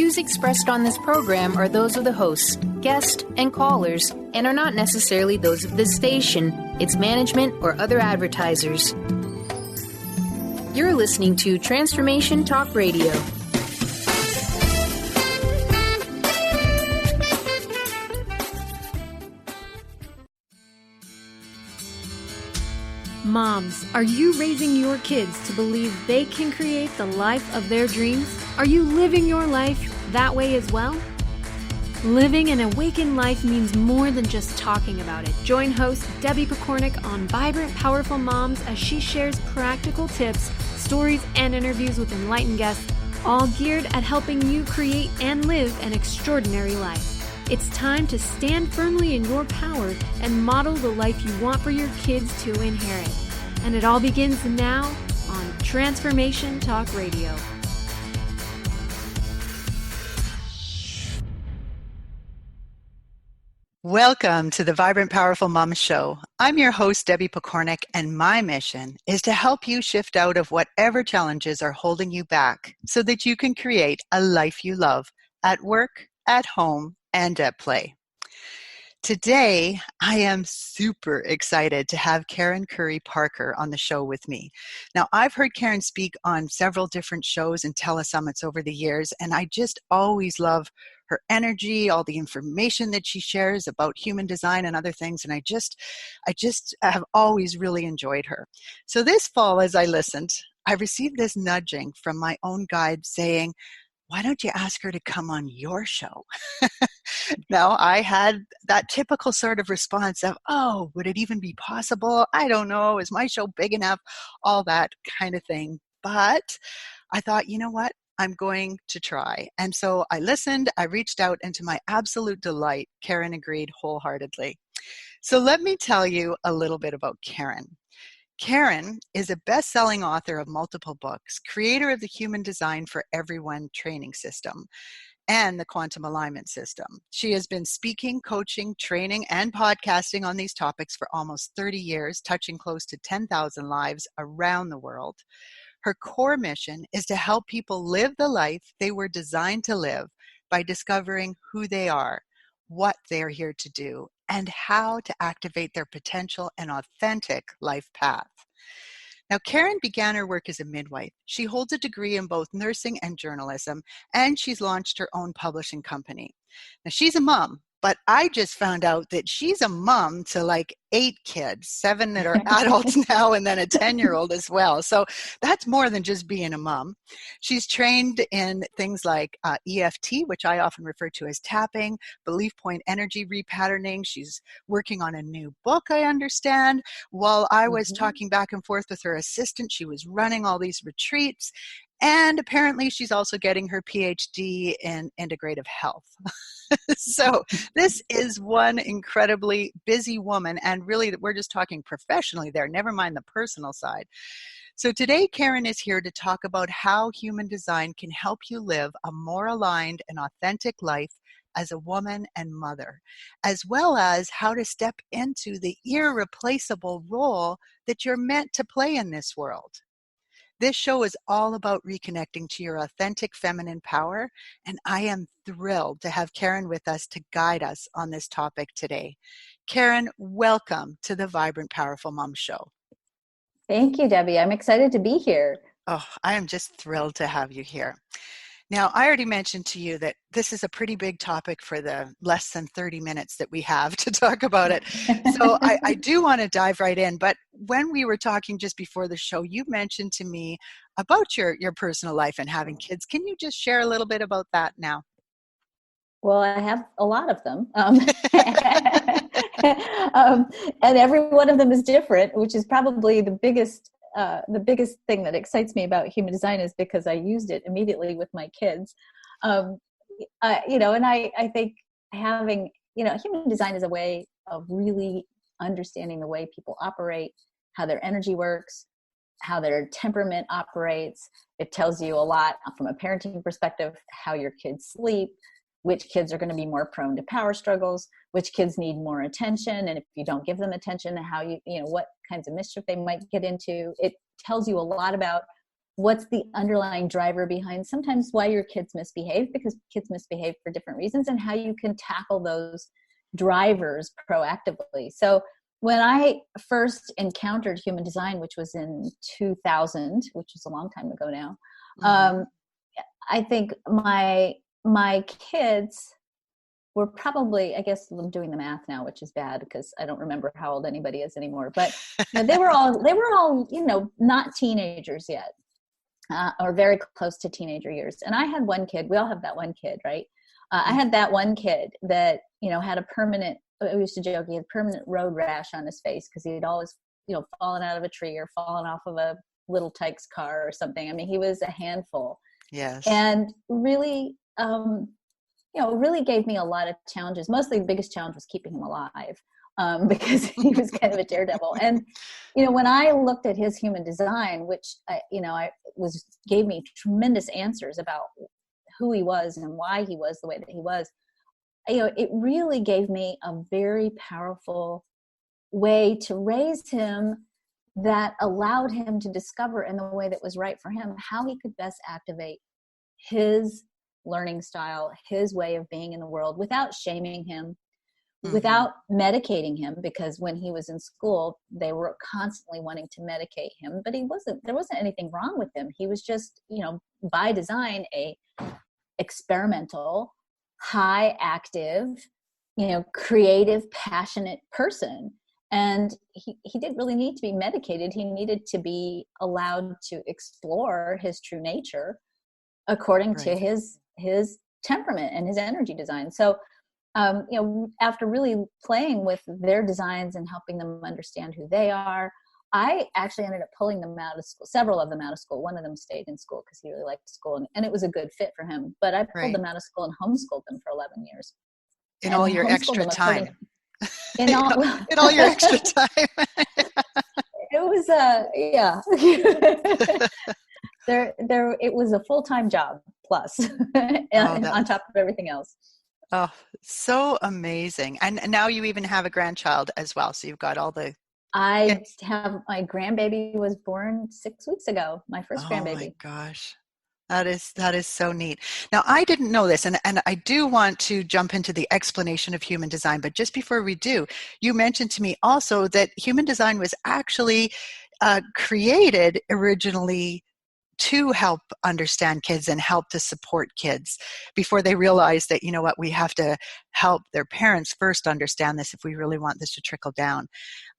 views expressed on this program are those of the hosts, guests, and callers, and are not necessarily those of this station, its management, or other advertisers. You're listening to Transformation Talk Radio. Moms, are you raising your kids to believe they can create the life of their dreams? Are you living your life that way as well? Living an awakened life means more than just talking about it. Join host Debbie Pokornik on Vibrant, Powerful Moms as she shares practical tips, stories, and interviews with enlightened guests, all geared at helping you create and live an extraordinary life. It's time to stand firmly in your power and model the life you want for your kids to inherit. And it all begins now on Transformation Talk Radio. Welcome to the Vibrant Powerful Mom Show. I'm your host, Debbie Pokornik, and my mission is to help you shift out of whatever challenges are holding you back so that you can create a life you love at work, at home, and at play. Today, I am super excited to have Karen Curry Parker on the show with me. Now, I've heard Karen speak on several different shows and telesummits over the years, and I just always love her energy, all the information that she shares about human design and other things, and I just have always really enjoyed her. So this fall, as I listened, I received this nudging from my own guide saying, why don't you ask her to come on your show? Now, I had that typical sort of response of, oh, would it even be possible? I don't know. Is my show big enough? All that kind of thing. But I thought, you know what? I'm going to try. And so I listened, I reached out, and to my absolute delight, Karen agreed wholeheartedly. So let me tell you a little bit about Karen. Karen is a best-selling author of multiple books, creator of the Human Design for Everyone training system and the Quantum Alignment system. She has been speaking, coaching, training, and podcasting on these topics for almost 30 years, touching close to 10,000 lives around the world. Her core mission is to help people live the life they were designed to live by discovering who they are, what they are here to do, and how to activate their potential and authentic life path. Now, Karen began her work as a midwife. She holds a degree in both nursing and journalism, and she's launched her own publishing company. Now, she's a mom, but I just found out that she's a mom to like 8 kids, 7 that are adults now, and then a 10-year-old as well. So that's more than just being a mom. She's trained in things like EFT, which I often refer to as tapping, belief point energy repatterning. She's working on a new book, I understand. While I was talking back and forth with her assistant, she was running all these retreats. And apparently she's also getting her PhD in integrative health. So this is one incredibly busy woman, and really we're just talking professionally there, never mind the personal side. So today Karen is here to talk about how human design can help you live a more aligned and authentic life as a woman and mother, as well as how to step into the irreplaceable role that you're meant to play in this world. This show is all about reconnecting to your authentic feminine power, and I am thrilled to have Karen with us to guide us on this topic today. Karen, welcome to the Vibrant Powerful Mom Show. Thank you, Debbie. I'm excited to be here. Oh, I am just thrilled to have you here. Now, I already mentioned to you that this is a pretty big topic for the less than 30 minutes that we have to talk about it. So I do want to dive right in. But when we were talking just before the show, you mentioned to me about your personal life and having kids. Can you just share a little bit about that now? Well, I have a lot of them. And every one of them is different, which is probably the biggest thing that excites me about human design, is because I used it immediately with my kids. And I think having, human design is a way of really understanding the way people operate, how their energy works, how their temperament operates. It tells you a lot from a parenting perspective, how your kids sleep, which kids are going to be more prone to power struggles, which kids need more attention. And if you don't give them attention, how what kinds of mischief they might get into. It tells you a lot about what's the underlying driver behind sometimes why your kids misbehave, because kids misbehave for different reasons, and how you can tackle those drivers proactively. So when I first encountered human design, which was in 2000, which is a long time ago now, I think my kids were probably, I guess I'm doing the math now, which is bad because I don't remember how old anybody is anymore, but they were all, not teenagers yet, or very close to teenager years. And I had one kid, we all have that one kid, right? I had that one kid that, had a permanent, we used to joke, he had permanent road rash on his face because he had always, fallen out of a tree or fallen off of a little Tyke's car or something. I mean, he was a handful. Yes. And really, really gave me a lot of challenges. Mostly the biggest challenge was keeping him alive, because he was kind of a daredevil. And, when I looked at his human design, which, gave me tremendous answers about who he was and why he was the way that he was, it really gave me a very powerful way to raise him that allowed him to discover in the way that was right for him how he could best activate his learning style, his way of being in the world, without shaming him, without medicating him, because when he was in school, they were constantly wanting to medicate him, but there wasn't anything wrong with him. He was just, by design, a experimental, high active, creative, passionate person. And he didn't really need to be medicated. He needed to be allowed to explore his true nature according to his temperament and his energy design. So, after really playing with their designs and helping them understand who they are, I actually ended up pulling them out of school, several of them out of school. One of them stayed in school because he really liked school, and it was a good fit for him. But I pulled them out of school and homeschooled them for 11 years. In all your extra time. In all your extra time. It was, it was a full-time job plus, on top of everything else. Oh, so amazing. And now you even have a grandchild as well. So you've got all the... I have, my grandbaby was born 6 weeks ago, my first grandbaby. Oh my gosh. That is so neat. Now, I didn't know this, and I do want to jump into the explanation of human design, but just before we do, you mentioned to me also that human design was actually created originally to help understand kids and help to support kids before they realize that, we have to help their parents first understand this if we really want this to trickle down.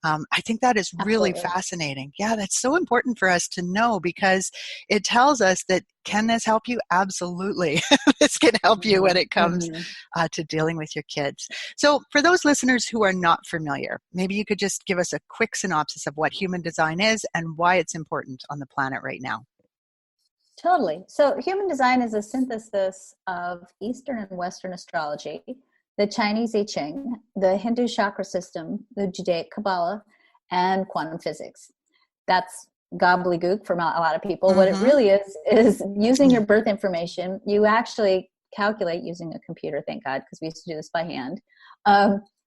I think that is really Absolutely. fascinating. Yeah, that's so important for us to know, because it tells us that, can this help you? Absolutely. This can help you when it comes to dealing with your kids. So for those listeners who are not familiar, maybe you could just give us a quick synopsis of what human design is and why it's important on the planet right now. Totally. So human design is a synthesis of Eastern and Western astrology, the Chinese I Ching, the Hindu chakra system, the Judaic Kabbalah, and quantum physics. That's gobbledygook for a lot of people. What it really is using your birth information. You actually calculate using a computer, thank God, because we used to do this by hand.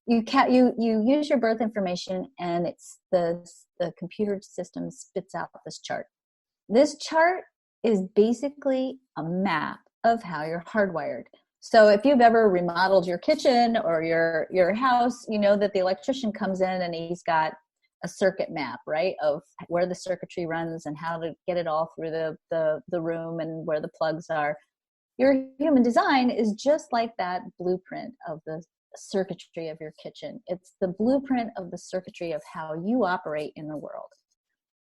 You use your birth information, and it's the computer system spits out this chart. This chart is basically a map of how you're hardwired. So if you've ever remodeled your kitchen or your house, you know that the electrician comes in and he's got a circuit map, right, of where the circuitry runs and how to get it all through the room and where the plugs are. Your human design is just like that blueprint of the circuitry of your kitchen. It's the blueprint of the circuitry of how you operate in the world.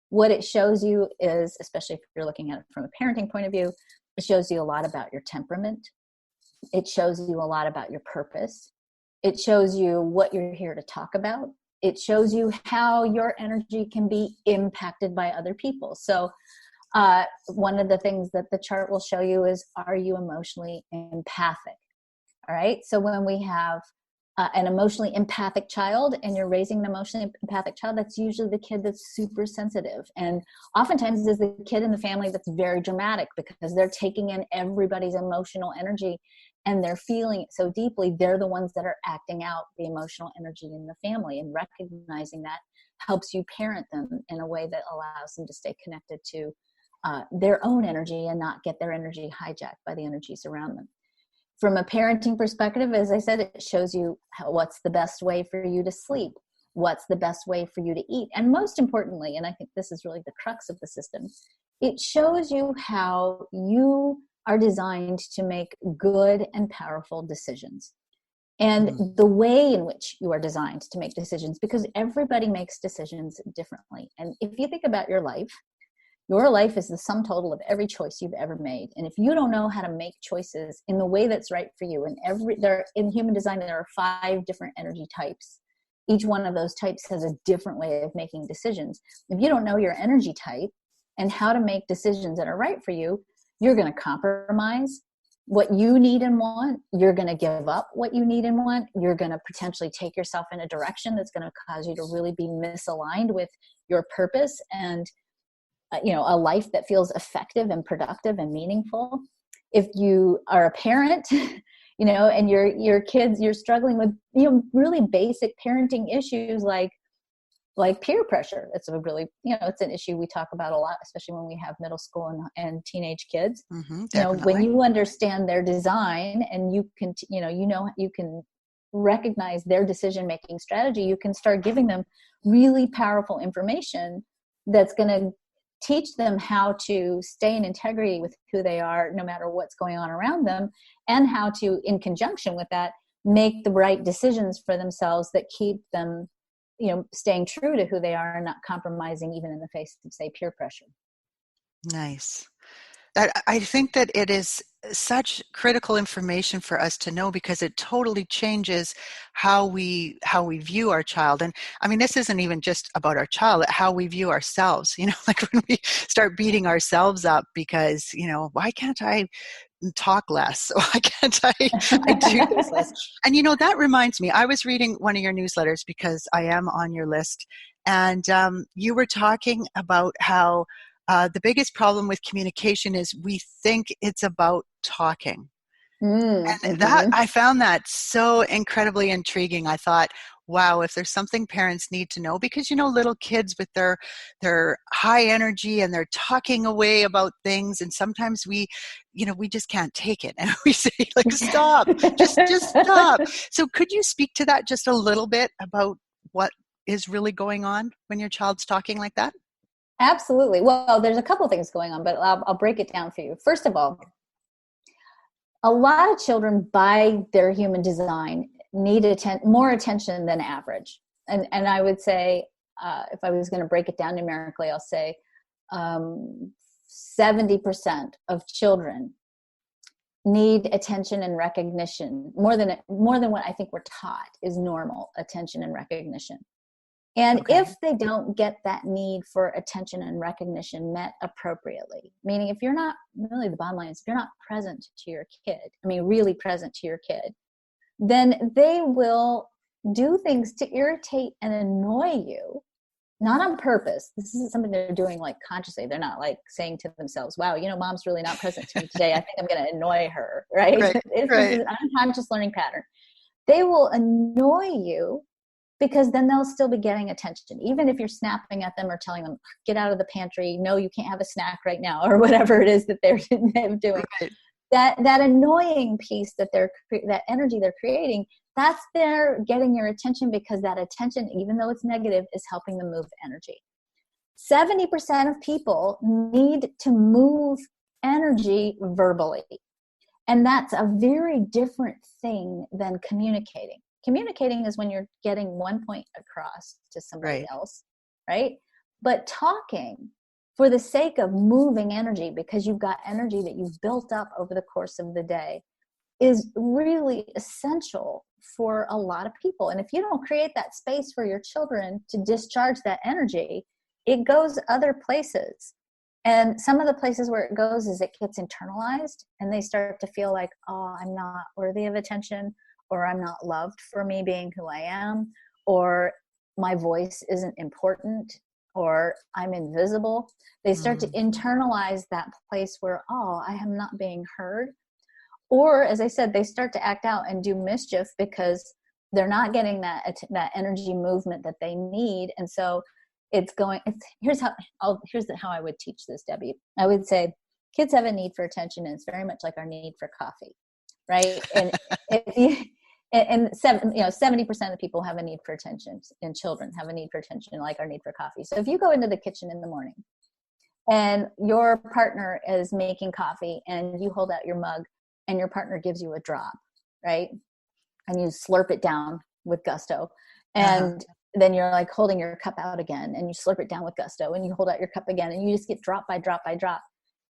What it shows you is, especially if you're looking at it from a parenting point of view, it shows you a lot about your temperament. It shows you a lot about your purpose. It shows you what you're here to talk about. It shows you how your energy can be impacted by other people. So one of the things that the chart will show you is, are you emotionally empathic? All right. So when we have an emotionally empathic child and you're raising an emotionally empathic child, that's usually the kid that's super sensitive. And oftentimes is the kid in the family that's very dramatic because they're taking in everybody's emotional energy and they're feeling it so deeply. They're the ones that are acting out the emotional energy in the family, and recognizing that helps you parent them in a way that allows them to stay connected to their own energy and not get their energy hijacked by the energies around them. From a parenting perspective, as I said, it shows you what's the best way for you to sleep, what's the best way for you to eat. And most importantly, and I think this is really the crux of the system, it shows you how you are designed to make good and powerful decisions. And the way in which you are designed to make decisions, because everybody makes decisions differently. And if you think about your life is the sum total of every choice you've ever made. And if you don't know how to make choices in the way that's right for you, in human design, there are 5 different energy types. Each one of those types has a different way of making decisions. If you don't know your energy type and how to make decisions that are right for you, you're going to compromise what you need and want. You're going to give up what you need and want. You're going to potentially take yourself in a direction that's going to cause you to really be misaligned with your purpose and a life that feels effective and productive and meaningful. If you are a parent, and your kids, you're struggling with, really basic parenting issues like peer pressure. It's a really, it's an issue we talk about a lot, especially when we have middle school and teenage kids. When you understand their design and you can, you can recognize their decision-making strategy, you can start giving them really powerful information that's going to teach them how to stay in integrity with who they are, no matter what's going on around them, and how to, in conjunction with that, make the right decisions for themselves that keep them, staying true to who they are and not compromising even in the face of, say, peer pressure. Nice. I think that it is such critical information for us to know, because it totally changes how we view our child. And I mean, this isn't even just about our child, how we view ourselves, like when we start beating ourselves up because, why can't I talk less? Why can't I do this less? And, that reminds me, I was reading one of your newsletters because I am on your list. And you were talking about how the biggest problem with communication is we think it's about talking. And that, I found that so incredibly intriguing. I thought, wow, if there's something parents need to know, because, little kids with their high energy and they're talking away about things. And sometimes we just can't take it. And we say, stop, just stop. So could you speak to that just a little bit about what is really going on when your child's talking like that? Absolutely. Well, there's a couple of things going on, but I'll break it down for you. First of all, a lot of children by their human design need more attention than average. And I would say, if I was going to break it down numerically, I'll say 70% of children need attention and recognition more than what I think we're taught is normal attention and recognition. And if they don't get that need for attention and recognition met appropriately, meaning if you're not, really the bottom line is, if you're not present to your kid, really present to your kid, then they will do things to irritate and annoy you, not on purpose. This isn't something they're doing consciously. They're not saying to themselves, wow, mom's really not present to me today. I think I'm going to annoy her, right? It's an unconscious learning pattern. They will annoy you, because then they'll still be getting attention. Even if you're snapping at them or telling them, get out of the pantry, no, you can't have a snack right now, or whatever it is that they're doing. Right. That annoying piece that energy they're creating, that's they're getting your attention, because that attention, even though it's negative, is helping them move energy. 70% of people need to move energy verbally. And that's a very different thing than communicating. Communicating is when you're getting one point across to somebody else, right? But talking for the sake of moving energy, because you've got energy that you've built up over the course of the day, is really essential for a lot of people. And if you don't create that space for your children to discharge that energy, it goes other places. And some of the places where it goes is it gets internalized, and they start to feel like, oh, I'm not worthy of attention, or I'm not loved for me being who I am, or my voice isn't important, or I'm invisible. They start to internalize that place where, oh, I am not being heard. Or, as I said, they start to act out and do mischief because they're not getting that energy movement that they need. And so Here's how I would teach this, Debbie. I would say kids have a need for attention, and it's very much like our need for coffee, right? And if you, and 70% of people have a need for attention, and children have a need for attention like our need for coffee. So if you go into the kitchen in the morning and your partner is making coffee and you hold out your mug and your partner gives you a drop, right? And you slurp it down with gusto. And then you're like holding your cup out again and you slurp it down with gusto and you hold out your cup again and you just get drop by drop by drop.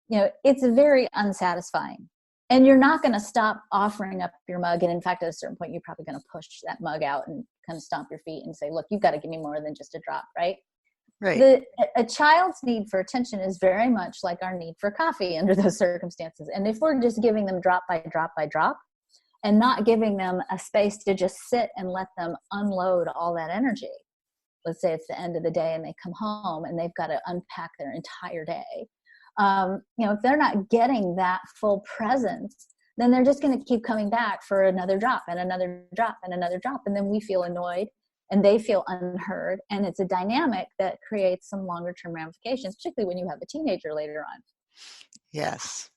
It's very unsatisfying. And you're not going to stop offering up your mug. And in fact, at a certain point, you're probably going to push that mug out and kind of stomp your feet and say, look, you've got to give me more than just a drop, right? Right. A child's need for attention is very much like our need for coffee under those circumstances. And if we're just giving them drop by drop by drop and not giving them a space to just sit and let them unload all that energy, let's say it's the end of the day and they come home and they've got to unpack their entire day. If they're not getting that full presence, then they're just going to keep coming back for another drop and another drop and another drop. And then we feel annoyed and they feel unheard. And it's a dynamic that creates some longer term ramifications, particularly when you have a teenager later on. Yes.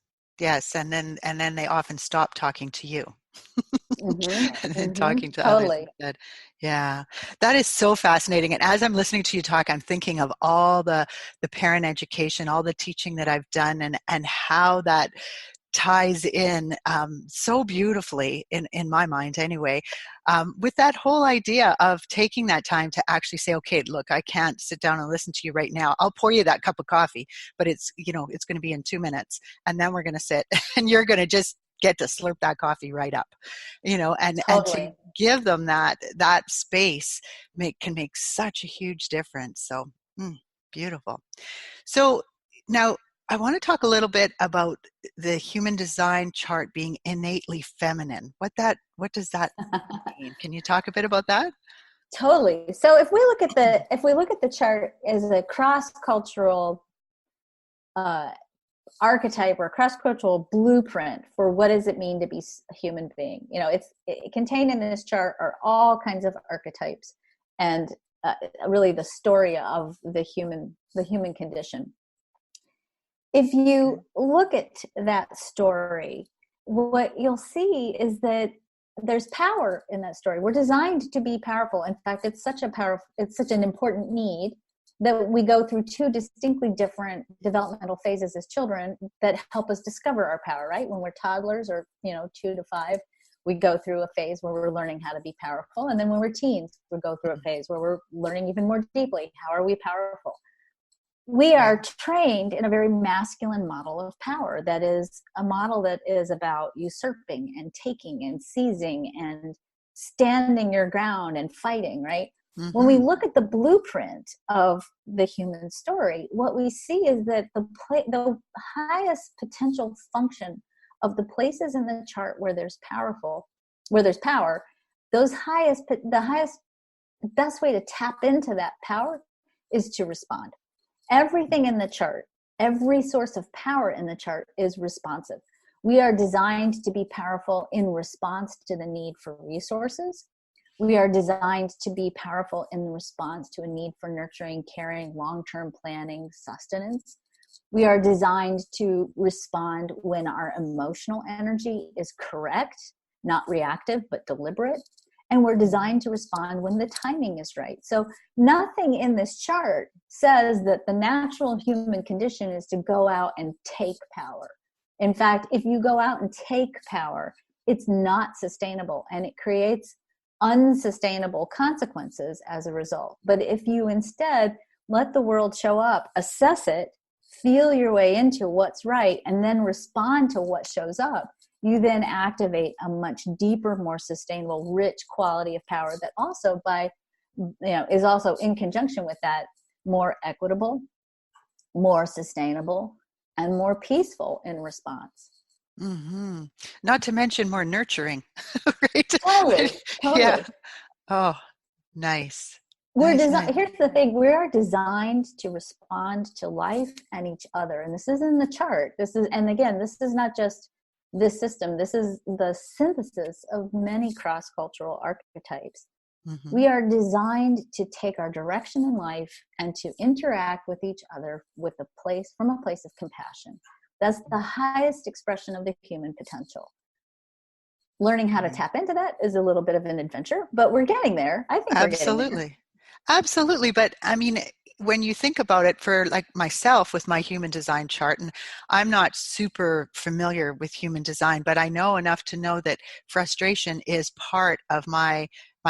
And then they often stop talking to you. And then talking to others instead. Yeah, that is so fascinating. And as I'm listening to you talk, I'm thinking of all the parent education, all the teaching that I've done, and how that ties in so beautifully in my mind anyway, with that whole idea of taking that time to actually say, okay, look, I can't sit down and listen to you right now. I'll pour you that cup of coffee, but it's going to be in 2 minutes, and then we're going to sit and you're going to just get to slurp that coffee right up, and to give them that space can make such a huge difference. So beautiful. So now I want to talk a little bit about the human design chart being innately feminine. What does that mean? Can you talk a bit about that? Totally. So if we look at the chart as a cross-cultural archetype or cross-cultural blueprint for what does it mean to be a human being, contained in this chart are all kinds of archetypes and really the story of the human condition. If you look at that story, what you'll see is that there's power in that story. We're designed to be powerful. In fact, it's such an important need that we go through two distinctly different developmental phases as children that help us discover our power, right? When we're toddlers or, 2 to 5, we go through a phase where we're learning how to be powerful. And then when we're teens, we go through a phase where we're learning even more deeply, how are we powerful? We are trained in a very masculine model of power. That is a model that is about usurping and taking and seizing and standing your ground and fighting, right? Mm-hmm. When we look at the blueprint of the human story, what we see is that the highest potential function of the places in the chart where there's power, the best way to tap into that power is to respond. Everything in the chart, every source of power in the chart is responsive. We are designed to be powerful in response to the need for resources. We are designed to be powerful in response to a need for nurturing, caring, long-term planning, sustenance. We are designed to respond when our emotional energy is correct, not reactive, but deliberate. And we're designed to respond when the timing is right. So nothing in this chart says that the natural human condition is to go out and take power. In fact, if you go out and take power, it's not sustainable and it creates unsustainable consequences as a result. But if you instead let the world show up, assess it, feel your way into what's right, and then respond to what shows up, you then activate a much deeper, more sustainable, rich quality of power that also is also in conjunction with that more equitable, more sustainable, and more peaceful in response. Mm-hmm. Not to mention more nurturing, right? Totally. Yeah. Oh, nice. Here's the thing. We are designed to respond to life and each other. And this is in the chart. This is not just this system. This is the synthesis of many cross-cultural archetypes. Mm-hmm. We are designed to take our direction in life and to interact with each other from a place of compassion. That's the highest expression of the human potential. Learning how to tap into that is a little bit of an adventure, but we're getting there. I think we're getting there. Absolutely. Absolutely. But I mean, when you think about it, for like myself with my human design chart, and I'm not super familiar with human design, but I know enough to know that frustration is part of my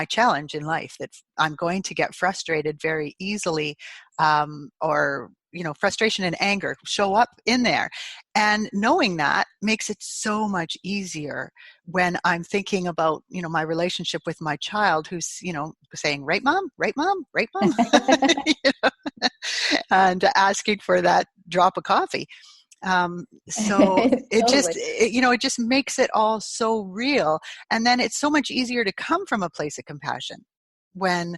challenge in life, that I'm going to get frustrated very easily, or frustration and anger show up in there. And knowing that makes it so much easier when I'm thinking about, my relationship with my child, who's, saying, right, mom, right, mom, right, mom, and asking for that drop of coffee. So Totally. it just makes it all so real. And then it's so much easier to come from a place of compassion when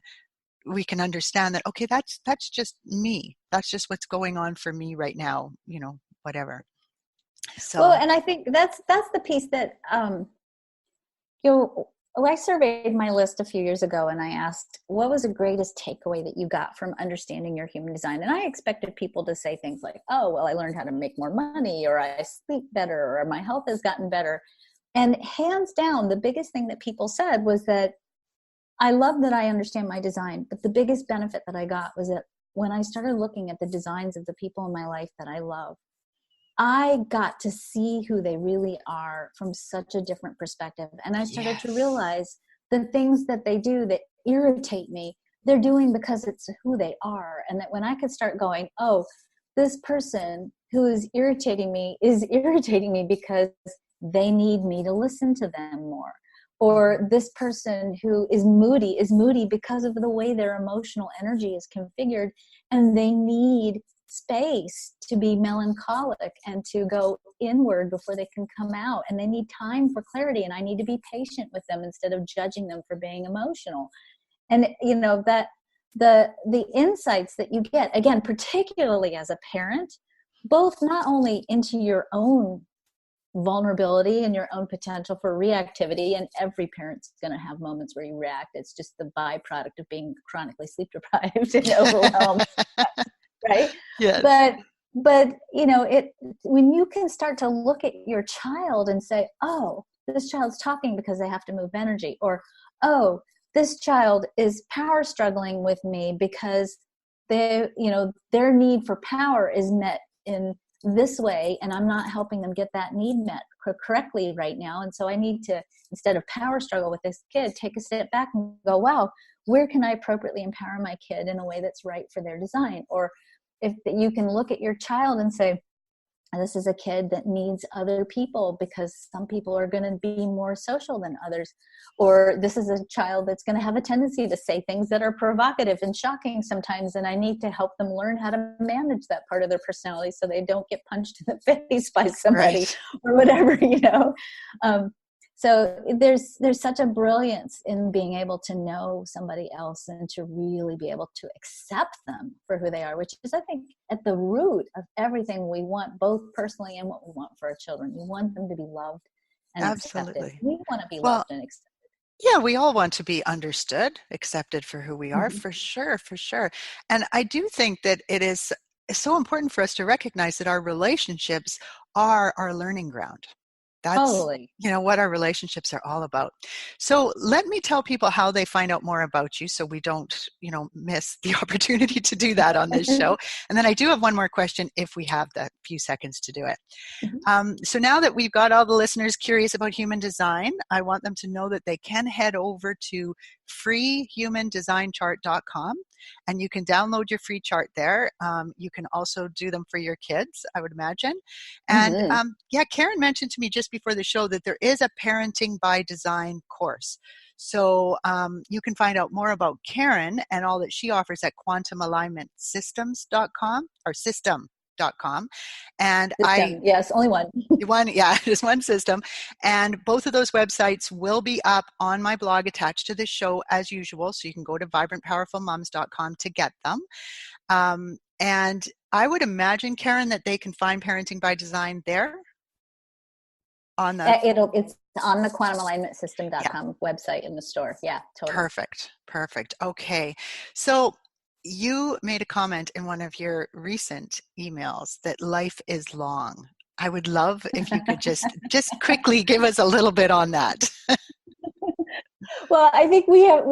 we can understand that, okay, that's just me. That's just what's going on for me right now, whatever. Well, So, and I think that's the piece that you know I surveyed my list a few years ago, and I asked, what was the greatest takeaway that you got from understanding your human design? And I expected people to say things like, oh, well, I learned how to make more money, or I sleep better, or my health has gotten better. And hands down, the biggest thing that people said was that I love that I understand my design, but the biggest benefit that I got was that when I started looking at the designs of the people in my life that I love, I got to see who they really are from such a different perspective. And I started to yes. realize the things that they do that irritate me, they're doing because it's who they are. And that when I could start going, oh, this person who is irritating me because they need me to listen to them more. Or this person who is moody because of the way their emotional energy is configured, and they need space to be melancholic and to go inward before they can come out, and they need time for clarity, and I need to be patient with them instead of judging them for being emotional. And that the insights that you get, again, particularly as a parent, both not only into your own vulnerability and your own potential for reactivity, and every parent's going to have moments where you react. It's just the byproduct of being chronically sleep deprived and overwhelmed. Right? Yes. But when you can start to look at your child and say, oh, this child's talking because they have to move energy, or oh, this child is power struggling with me because their need for power is met in this way, and I'm not helping them get that need met correctly right now. And so I need to, instead of power struggle with this kid, take a step back and go, wow, where can I appropriately empower my kid in a way that's right for their design? Or if you can look at your child and say, this is a kid that needs other people because some people are going to be more social than others. Or this is a child that's going to have a tendency to say things that are provocative and shocking sometimes, and I need to help them learn how to manage that part of their personality so they don't get punched in the face by somebody, Right. or whatever. So there's such a brilliance in being able to know somebody else and to really be able to accept them for who they are, which is, I think, at the root of everything we want, both personally and what we want for our children. We want them to be loved and accepted. Absolutely. We want to be Well, loved and accepted. yeah, we all want to be understood, accepted for who we are, Mm-hmm. for sure, for sure. And I do think that it is so important for us to recognize that our relationships are our learning ground. That's, Totally. what our relationships are all about. So let me tell people how they find out more about you so we don't, miss the opportunity to do that on this show. And then I do have one more question if we have the few seconds to do it. So now that we've got all the listeners curious about human design, I want them to know that they can head over to freehumandesignchart.com, and you can download your free chart there. You can also do them for your kids, I would imagine. And Mm-hmm. Karen mentioned to me just before the show that there is a Parenting by Design course. So you can find out more about Karen and all that she offers at quantumalignmentsystems.com or system.com. And System. Yes, only one. just one system. And both of those websites will be up on my blog attached to this show as usual. So you can go to vibrantpowerfulmoms.com to get them. And I would imagine, Karen, that they can find Parenting by Design there. on that? It's on the quantumalignmentsystem.com website in the store. Yeah, totally. Perfect. Okay. So you made a comment in one of your recent emails that life is long. I would love if you could just quickly give us a little bit on that. Well, I think we have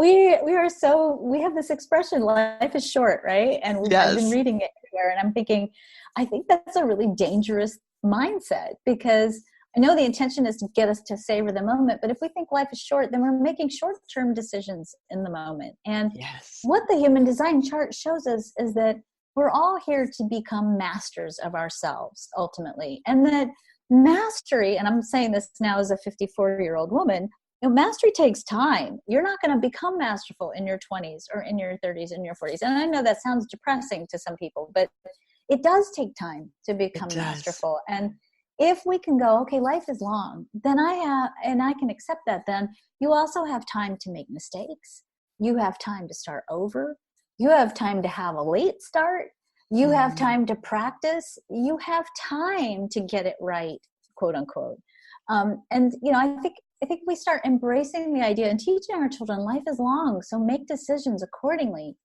this expression, life is short, right? And I've been Yes. reading it here, and I'm thinking, I think that's a really dangerous mindset, because I know the intention is to get us to savor the moment, but if we think life is short, then we're making short-term decisions in the moment. And Yes. what the human design chart shows us is that we're all here to become masters of ourselves ultimately. And that mastery, and I'm saying this now as a 54-year-old woman, mastery takes time. You're not going to become masterful in your 20s or in your 30s and your 40s. And I know that sounds depressing to some people, but it does take time to become masterful. And if we can go, okay, life is long, then I can accept that. Then you also have time to make mistakes. You have time to start over. You have time to have a late start. You have time to practice. You have time to get it right, quote unquote. And I think we start embracing the idea and teaching our children life is long, so make decisions accordingly.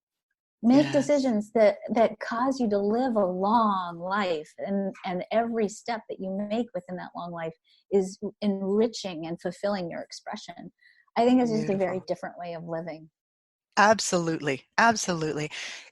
Make decisions that cause you to live a long life, and every step that you make within that long life is enriching and fulfilling your expression. I think it's just a very different way of living. Absolutely.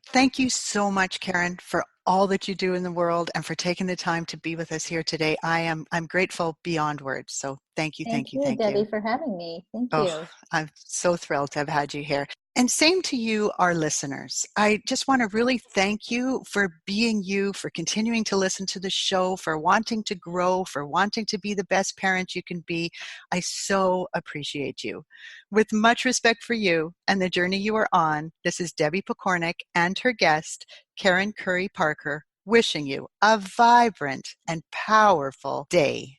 Thank you so much, Karen, for all that you do in the world and for taking the time to be with us here today. I'm grateful beyond words. So thank you. Thank you, Debbie, for having me. Thank you. I'm so thrilled to have had you here. And same to you, our listeners. I just want to really thank you for being you, for continuing to listen to the show, for wanting to grow, for wanting to be the best parent you can be. I so appreciate you. With much respect for you and the journey you are on, this is Debbie Pokornik and her guest, Karen Curry Parker, wishing you a vibrant and powerful day.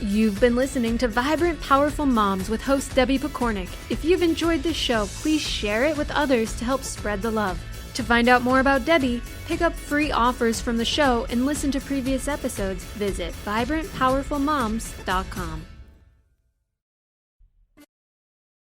You've been listening to Vibrant, Powerful Moms with host Debbie Pokornik. If you've enjoyed this show, please share it with others to help spread the love. To find out more about Debbie, pick up free offers from the show, and listen to previous episodes, visit vibrantpowerfulmoms.com.